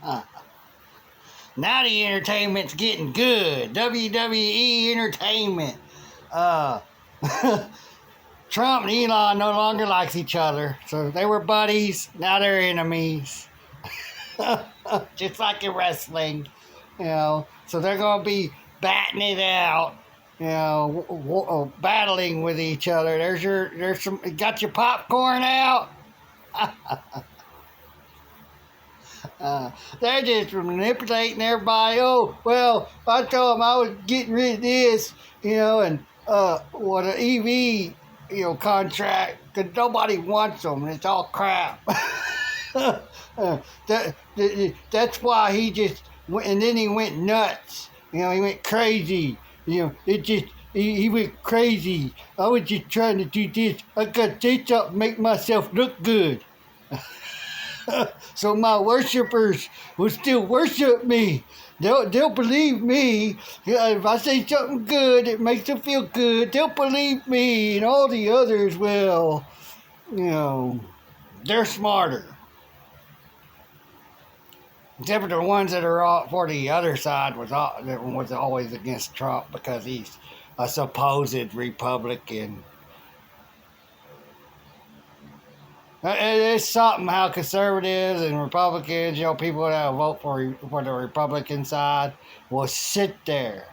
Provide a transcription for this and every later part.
Now the entertainment's getting good. WWE entertainment. Uh, Trump and Elon no longer likes each other. So they were buddies. Now they're enemies. Just like in wrestling. So they're going to be batting it out. Battling with each other. There's some. Got your popcorn out. They're just manipulating everybody. Oh, well, I told them I was getting rid of this, and what an EV, contract, because nobody wants them, and it's all crap. That's why he just went, and then he went nuts. He went crazy. He went crazy. I was just trying to do this. I got to say something, make myself look good. So my worshipers will still worship me. They'll believe me. If I say something good, it makes them feel good. They'll believe me, and all the others will. They're smarter. Except for the ones that are all for the other side was always against Trump because he's a supposed Republican. It's something how conservatives and Republicans, people that vote for the Republican side, will sit there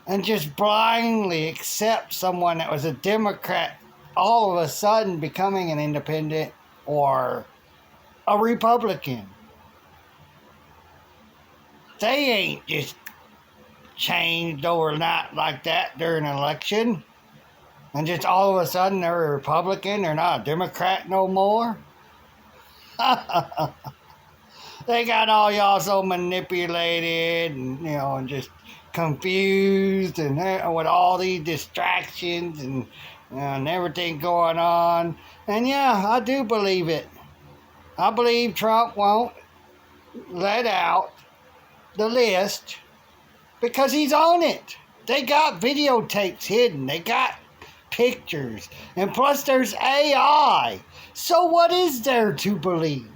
and just blindly accept someone that was a Democrat all of a sudden becoming an independent or a Republican. They ain't just changed overnight like that during an election. And just all of a sudden they're a Republican, they're not a Democrat no more. They got all y'all so manipulated and just confused and with all these distractions and everything going on. And yeah, I do believe it. I believe Trump won't let out the list because he's on it. They got videotapes hidden. They got pictures, and plus there's AI. So what is there to believe?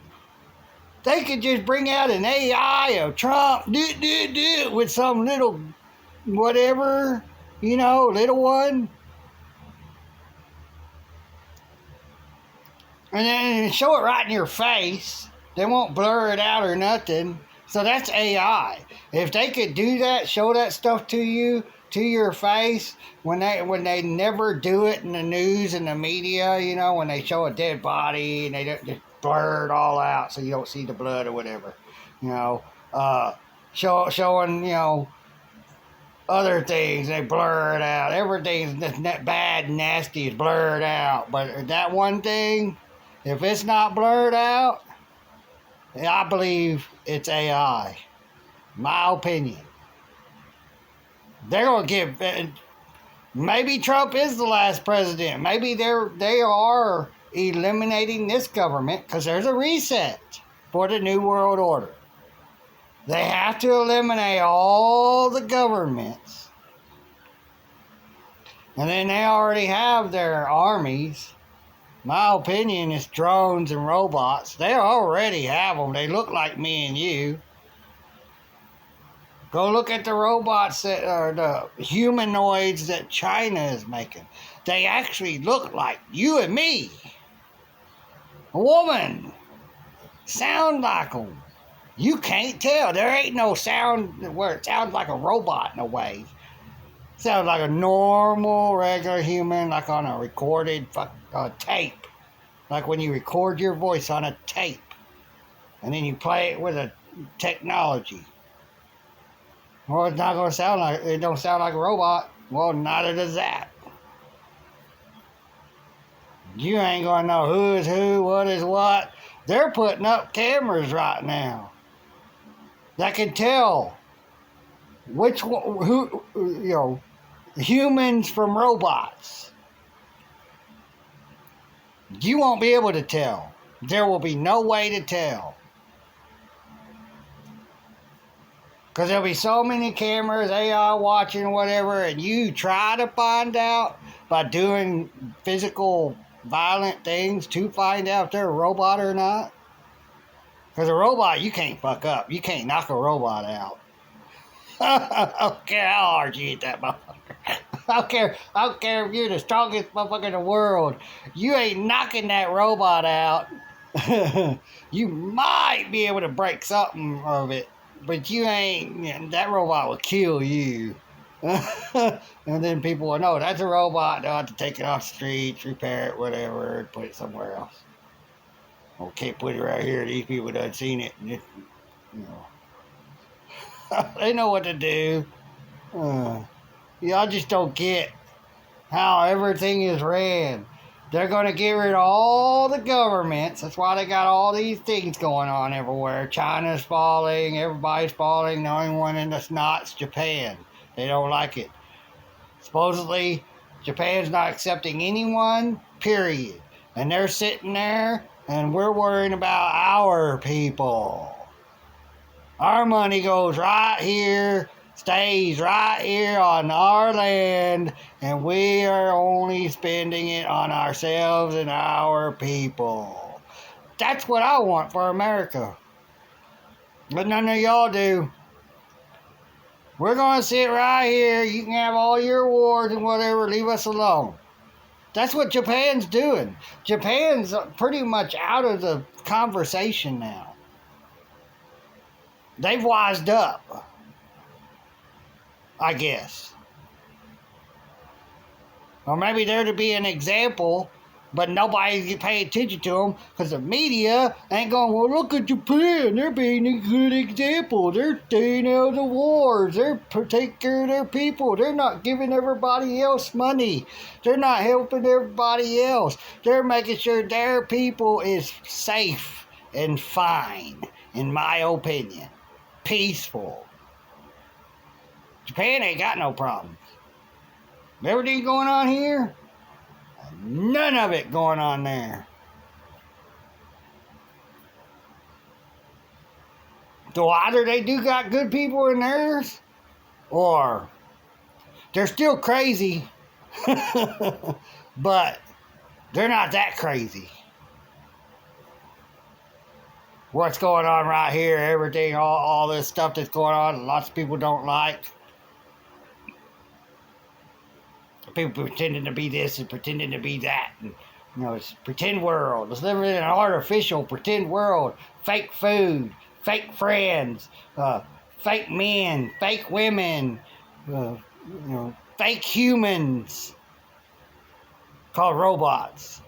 They could just bring out an AI of Trump with some little whatever, little one, and then show it right in your face. They won't blur it out or nothing. So that's AI. If they could do that, show that stuff to you, to your face, when they never do it in the news and the media, when they show a dead body and they just blur it all out so you don't see the blood or whatever, showing other things, they blur it out. Everything's that bad and nasty is blurred out, but that one thing, if it's not blurred out, I believe it's AI. My opinion. They're going to give... Maybe Trump is the last president. Maybe they are eliminating this government because there's a reset for the New World Order. They have to eliminate all the governments. And then they already have their armies. My opinion is drones and robots. They already have them. They look like me and you. Go look at the robots that are the humanoids that China is making. They actually look like you and me. A woman. Sound like them. You can't tell. There ain't no sound where it sounds like a robot in a way. Sounds like a normal, regular human, like on a recorded tape. Like when you record your voice on a tape. And then you play it with a technology. Well, it's not going to sound like, it don't sound like a robot. Well, neither does that. You ain't going to know who is who, what is what. They're putting up cameras right now that can tell which one, who, humans from robots. You won't be able to tell. There will be no way to tell. Because there'll be so many cameras, AI watching, whatever, and you try to find out by doing physical, violent things to find out if they're a robot or not. Because a robot, you can't fuck up. You can't knock a robot out. I don't care how hard you hit that motherfucker. I don't care if you're the strongest motherfucker in the world. You ain't knocking that robot out. You might be able to break something of it, but you ain't. That robot will kill you. And then people will know that's a robot. They'll have to take it off the streets, repair it, whatever, and put it somewhere else. Okay, put it right here. These people done seen it. And they know what to do. Y'all just don't get how everything is ran. They're going to get rid of all the governments. That's why they got all these things going on everywhere. China's falling. Everybody's falling. The only one that's not's Japan. They don't like it. Supposedly, Japan's not accepting anyone, period. And they're sitting there, and we're worrying about our people. Our money goes right here, stays right here on our land, and we are only spending it on ourselves and our people. That's what I want for America. But none of y'all do. We're going to sit right here. You can have all your wars and whatever. Leave us alone. That's what Japan's doing. Japan's pretty much out of the conversation now. They've wised up, I guess. Or maybe they're to be an example, but nobody pay attention to them because the media ain't going, well, look at Japan. They're being a good example. They're staying out of the wars. They're taking care of their people. They're not giving everybody else money. They're not helping everybody else. They're making sure their people is safe and fine, in my opinion. Peaceful. Japan ain't got no problems. Everything going on here, none of it going on there. So either they do got good people in theirs, or they're still crazy, but they're not that crazy. What's going on right here, everything, all this stuff that's going on, lots of people don't like. People pretending to be this and pretending to be that. And, it's pretend world. Let's live in an artificial pretend world. Fake food, fake friends, fake men, fake women, fake humans called robots.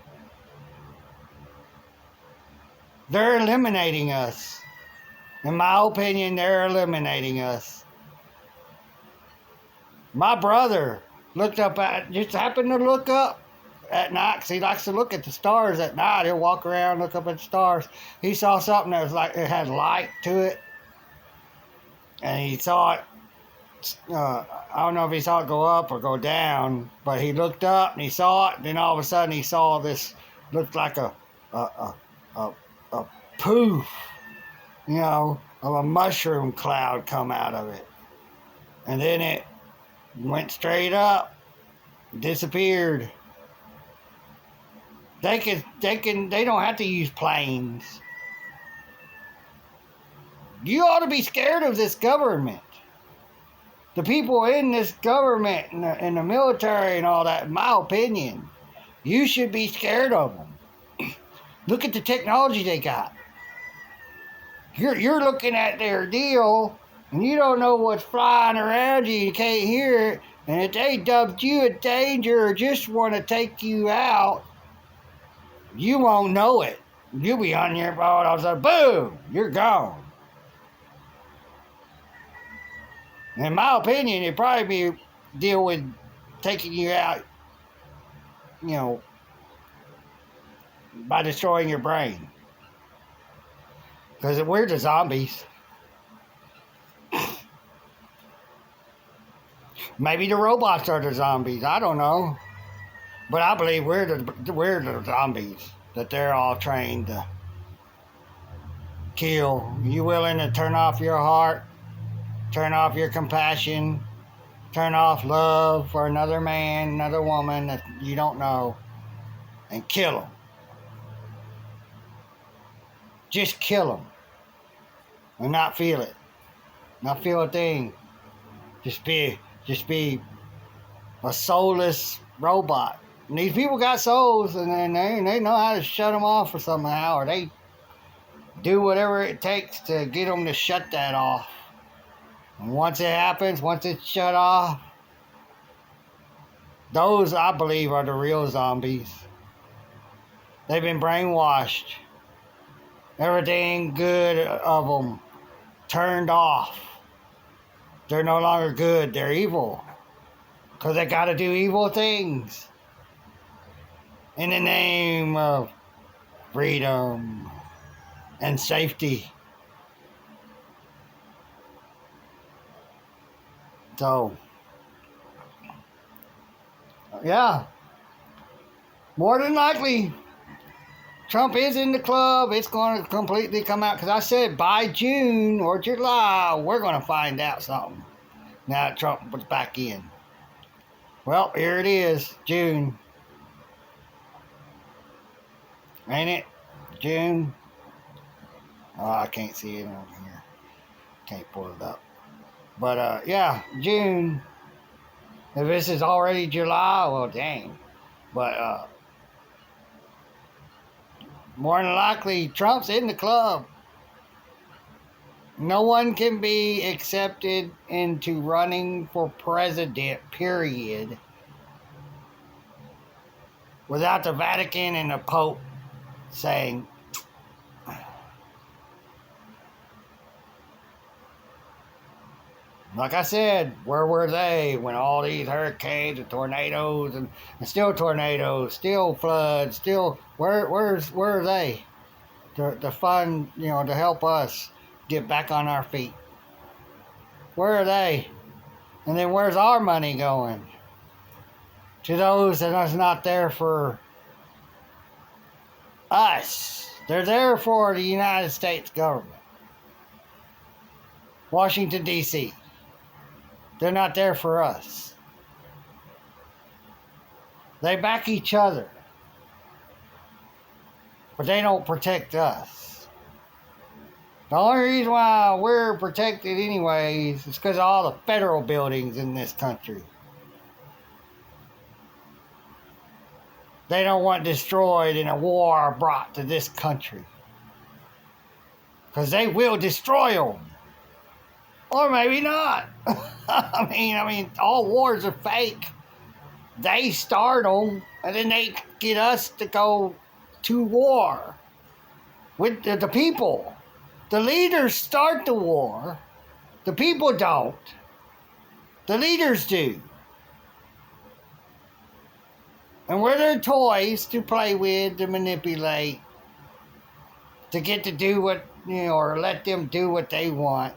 They're eliminating us. In my opinion, they're eliminating us. My brother just happened to look up at night, because he likes to look at the stars at night. He'll walk around, look up at the stars. He saw something that was like, it had light to it. And he saw it, I don't know if he saw it go up or go down, but he looked up and he saw it. And then all of a sudden he saw this, looked like a poof, of a mushroom cloud come out of it. And then it went straight up, disappeared. They don't have to use planes. You ought to be scared of this government. The people in this government and the military and all that, in my opinion, you should be scared of them. Look at the technology they got. You're looking at their deal, and you don't know what's flying around you. You can't hear it. And if they dubbed you a danger or just want to take you out, you won't know it. You'll be on your boat. All of a sudden, boom, you're gone. In my opinion, it'd probably be deal with taking you out, by destroying your brain. Because we're the zombies. Maybe the robots are the zombies. I don't know. But I believe we're the zombies. That they're all trained to kill. You willing to turn off your heart? Turn off your compassion? Turn off love for another man, another woman that you don't know? And kill them. Just kill them. and not feel it. Not feel a thing. Just be a soulless robot. And these people got souls, and they know how to shut them off or somehow, or they do whatever it takes to get them to shut that off. And once it happens, once it's shut off, those, I believe, are the real zombies. They've been brainwashed. Everything good of them turned off. They're no longer good. They're evil. Because they got to do evil things in the name of freedom and safety. So, yeah, more than likely, Trump is in the club. It's going to completely come out. Because I said by June or July, we're going to find out something. Now that Trump was back in. Well, here it is, June. Ain't it? June. Oh, I can't see it over here. Can't pull it up. But, yeah, June. If this is already July, well, dang. But, more than likely, Trump's in the club. No one can be accepted into running for president, period, without the Vatican and the Pope saying, like I said, where were they when all these hurricanes and tornadoes and still tornadoes, still floods, still, where are they to fund, to help us get back on our feet? Where are they? And then where's our money going? To those that are not there for us. They're there for the United States government. Washington, D.C. They're not there for us. They back each other. But they don't protect us. The only reason why we're protected anyways is because of all the federal buildings in this country. They don't want destroyed in a war brought to this country. Because they will destroy them. Or maybe not. I mean, all wars are fake. They start them, and then they get us to go to war with the people. The leaders start the war. The people don't. The leaders do. And we're their toys to play with, to manipulate, to get to do what, or let them do what they want.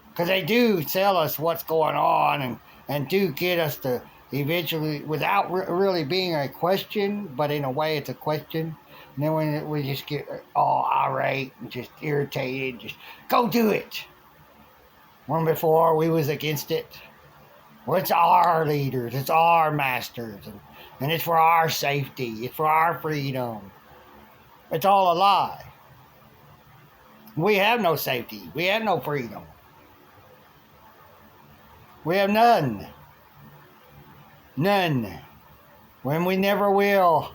Because they do tell us what's going on and do get us to eventually, without really being a question, but in a way it's a question. And then when we just get all irate and just irritated, just go do it. When before we was against it. Well, it's our leaders, it's our masters, and it's for our safety, it's for our freedom. It's all a lie. We have no safety, we have no freedom. We have none. None. When we never will.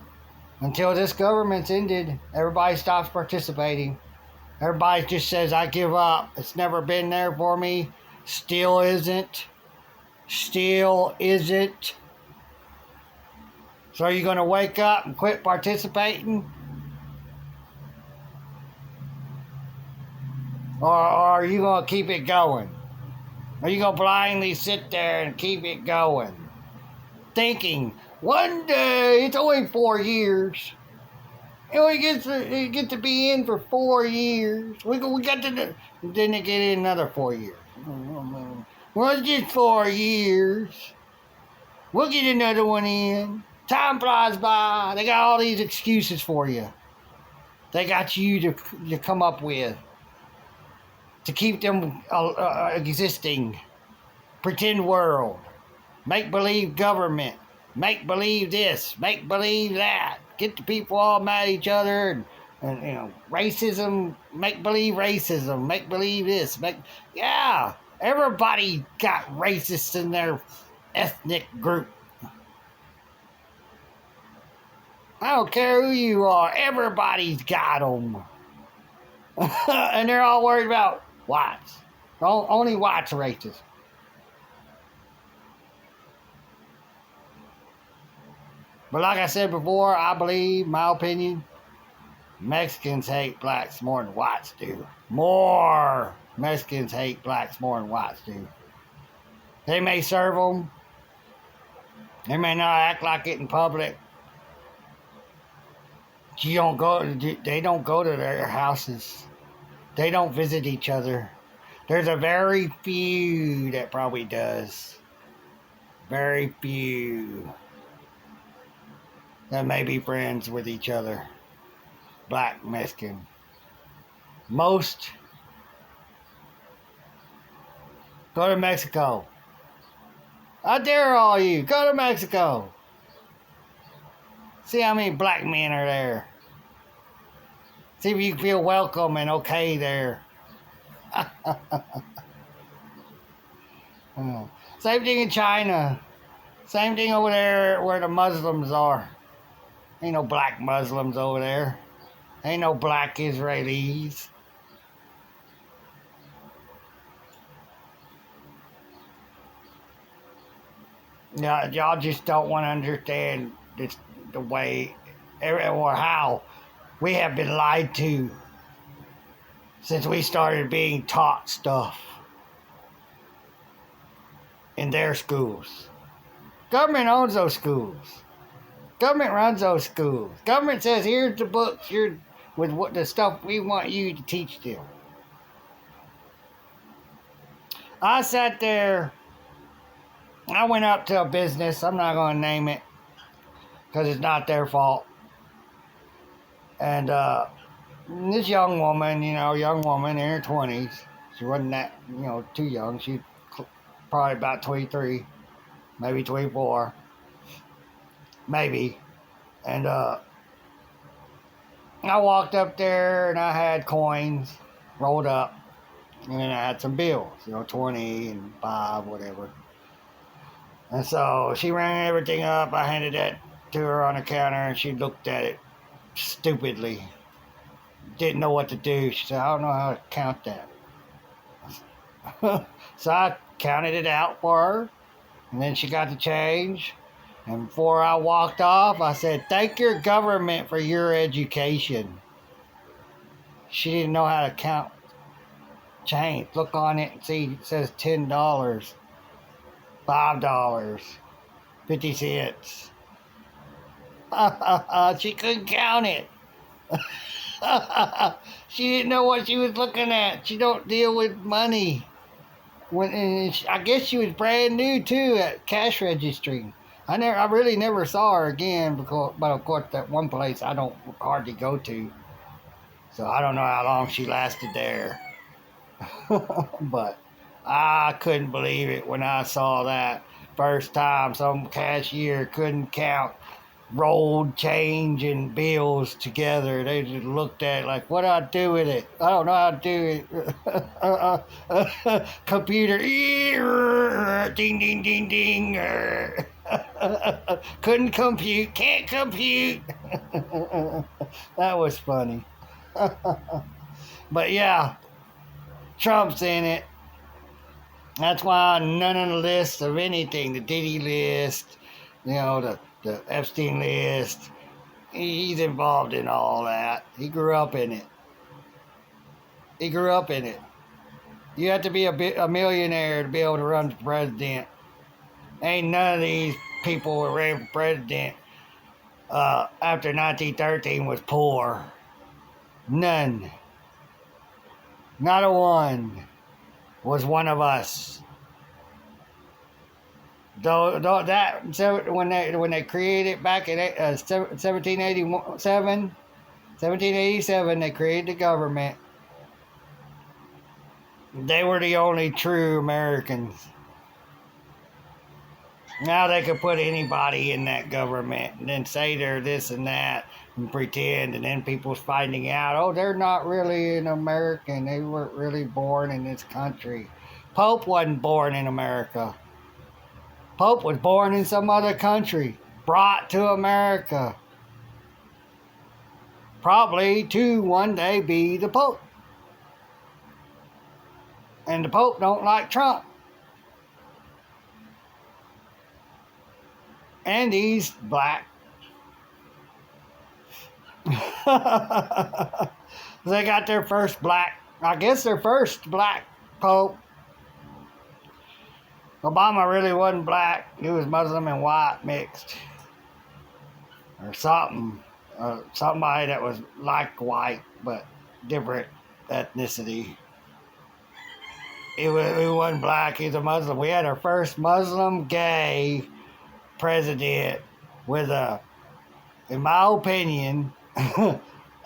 Until this government's ended, everybody stops participating. Everybody just says, I give up. It's never been there for me. Still isn't. Still isn't. So are you going to wake up and quit participating? Or are you going to keep it going? Or are you going to blindly sit there and keep it going? Thinking, one day, it's only 4 years. You only get to be in for 4 years. We got to, then they get in another 4 years. Well, it's just 4 years. We'll get another one in. Time flies by. They got all these excuses for you. They got you to come up with. To keep them existing. Pretend world. Make-believe government. Make-believe this. Make-believe that. Get the people all mad at each other And, racism, make-believe racism, make-believe this, yeah, everybody got racists in their ethnic group. I don't care who you are, everybody's got them. And they're all worried about whites. Only whites are racist. But like I said before, I believe, my opinion, Mexicans hate blacks more than whites do. More Mexicans hate blacks more than whites do. They may serve them. They may not act like it in public. They don't go to their houses. They don't visit each other. There's a very few that probably does. Very few that may be friends with each other. Black, Mexican. Most go to Mexico. I dare all you, go to Mexico. See how many black men are there. See if you feel welcome and okay there. Same thing in China. Same thing over there where the Muslims are. Ain't no black Muslims over there. Ain't no black Israelis. Yeah, y'all just don't want to understand this, the way or how we have been lied to since we started being taught stuff in their schools. Government owns those schools. Government runs those schools. Government says, here's the books, here with what the stuff we want you to teach them. I sat there. I went up to a business. I'm not going to name it because it's not their fault. And this young woman in her 20s. She wasn't that, too young. She probably about 23, maybe 24, maybe. And I walked up there and I had coins rolled up. And then I had some bills, 20 and 5, whatever. And so she rang everything up. I handed that to her on the counter and she looked at it stupidly. Didn't know what to do. She said, I don't know how to count that. So I counted it out for her. And then she got the change. And before I walked off, I said, thank your government for your education. She didn't know how to count change. Look on it and see, it says $10, $5, 50 cents. She couldn't count it. She didn't know what she was looking at. She don't deal with money. I guess she was brand new too at cash registry. I really never saw her again but of course that one place I don't hardly go to, so I don't know how long she lasted there. But I couldn't believe it when I saw that first time some cashier couldn't count rolled change and bills together. They just looked at it like, what do I do with it? I don't know how to do it. Computer, ding, ding, ding, ding. Couldn't compute, can't compute. That was funny. But yeah, Trump's in it. That's why none of the lists of anything, the Diddy list, the Epstein list, he's involved in all that. He grew up in it. You have to be a millionaire to be able to run for president. Ain't none of these people who ran for president after 1913 was poor. None. Not a one was one of us. Though that when they created back in 1787, they created the government. They were the only true Americans. Now they could put anybody in that government and then say they're this and that and pretend, and then people's finding out, oh, they're not really an American. They weren't really born in this country. Pope wasn't born in America. Pope was born in some other country, brought to America. Probably to one day be the Pope. And the Pope don't like Trump. And he's black. They got their first black, I guess their first black Pope. Obama really wasn't black. He was Muslim and white mixed. Or something. Somebody that was like white, but different ethnicity. He wasn't black, he's a Muslim. We had our first Muslim gay president with a, in my opinion,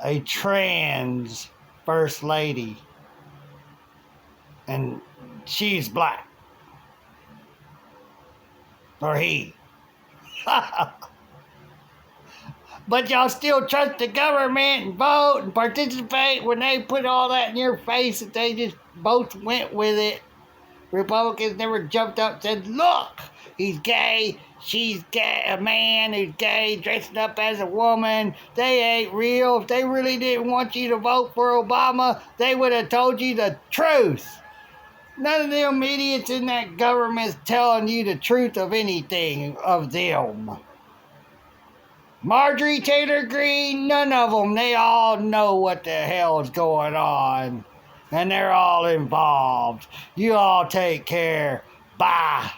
a trans first lady. And she's black. Or he. But y'all still trust the government and vote and participate when they put all that in your face that they just both went with it. Republicans never jumped up and said, look, he's gay, she's gay, a man who's gay, dressing up as a woman. They ain't real. If they really didn't want you to vote for Obama, they would have told you the truth. None of them idiots in that government's telling you the truth of anything of them. Marjorie Taylor Greene, none of them. They all know what the hell is going on. And they're all involved. You all take care. Bye.